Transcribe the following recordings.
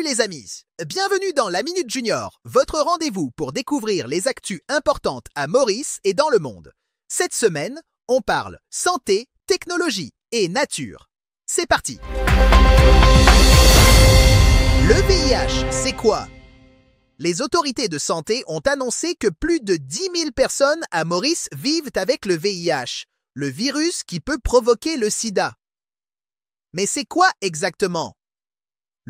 les amis, bienvenue dans la Minute Junior, votre rendez-vous pour découvrir les actus importantes à Maurice et dans le monde. Cette semaine, on parle santé, technologie et nature. C'est parti! Le VIH, c'est quoi? Les autorités de santé ont annoncé que plus de 10 000 personnes à Maurice vivent avec le VIH, le virus qui peut provoquer le sida. Mais c'est quoi exactement?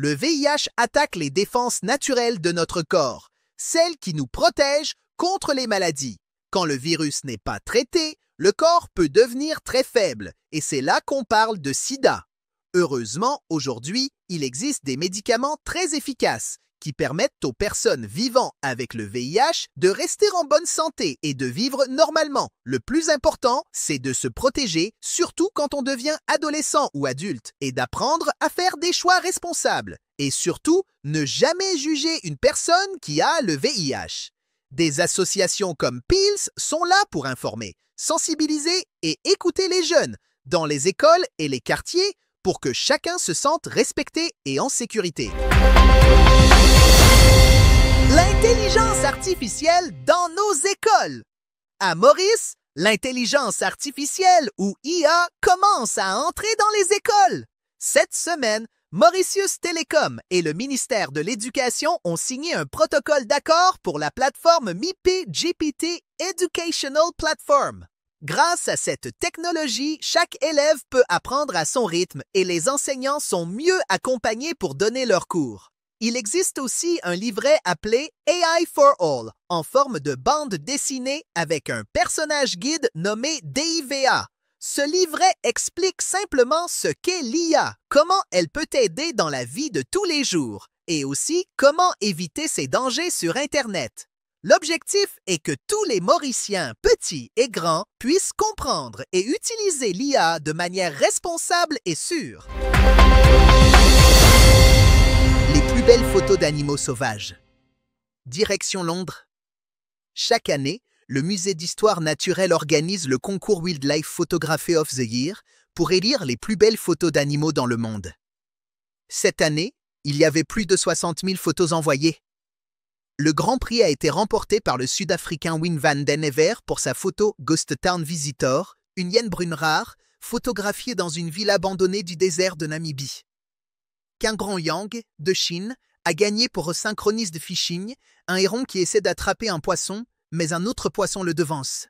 Le VIH attaque les défenses naturelles de notre corps, celles qui nous protègent contre les maladies. Quand le virus n'est pas traité, le corps peut devenir très faible, et c'est là qu'on parle de sida. Heureusement, aujourd'hui, il existe des médicaments très efficaces qui permettent aux personnes vivant avec le VIH de rester en bonne santé et de vivre normalement. Le plus important, c'est de se protéger, surtout quand on devient adolescent ou adulte, et d'apprendre à faire des choix responsables. Et surtout, ne jamais juger une personne qui a le VIH. Des associations comme PILS sont là pour informer, sensibiliser et écouter les jeunes, dans les écoles et les quartiers, pour que chacun se sente respecté et en sécurité. L'intelligence artificielle dans nos écoles. À Maurice, l'intelligence artificielle ou IA commence à entrer dans les écoles. Cette semaine, Mauritius Telecom et le ministère de l'Éducation ont signé un protocole d'accord pour la plateforme MIPI GPT Educational Platform. Grâce à cette technologie, chaque élève peut apprendre à son rythme et les enseignants sont mieux accompagnés pour donner leurs cours. Il existe aussi un livret appelé AI for All, en forme de bande dessinée avec un personnage guide nommé DIVA. Ce livret explique simplement ce qu'est l'IA, comment elle peut aider dans la vie de tous les jours, et aussi comment éviter ses dangers sur Internet. L'objectif est que tous les Mauriciens, petits et grands, puissent comprendre et utiliser l'IA de manière responsable et sûre. Les plus belles photos d'animaux sauvages. Direction Londres. Chaque année, le Musée d'histoire naturelle organise le concours Wildlife Photography of the Year pour élire les plus belles photos d'animaux dans le monde. Cette année, il y avait plus de 60 000 photos envoyées. Le Grand Prix a été remporté par le Sud-Africain Wim van den Heever pour sa photo Ghost Town Visitor, une hyène brune rare, photographiée dans une ville abandonnée du désert de Namibie. Kangran Yang, de Chine, a gagné pour Synchronized Fishing, un héron qui essaie d'attraper un poisson, mais un autre poisson le devance.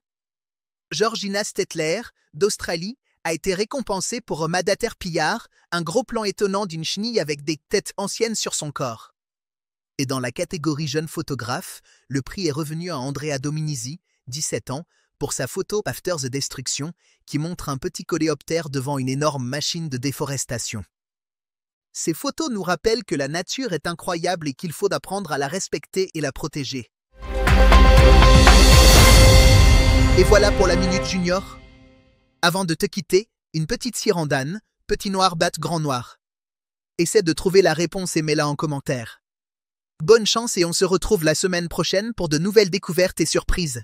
Georgina Stettler, d'Australie, a été récompensée pour Madater Pillard, un gros plan étonnant d'une chenille avec des têtes anciennes sur son corps. Et dans la catégorie jeune photographe, le prix est revenu à Andrea Dominici, 17 ans, pour sa photo After the Destruction, qui montre un petit coléoptère devant une énorme machine de déforestation. Ces photos nous rappellent que la nature est incroyable et qu'il faut apprendre à la respecter et la protéger. Et voilà pour la Minute Junior. Avant de te quitter, une petite sirendane, petit noir batte grand noir. Essaie de trouver la réponse et mets-la en commentaire. Bonne chance et on se retrouve la semaine prochaine pour de nouvelles découvertes et surprises.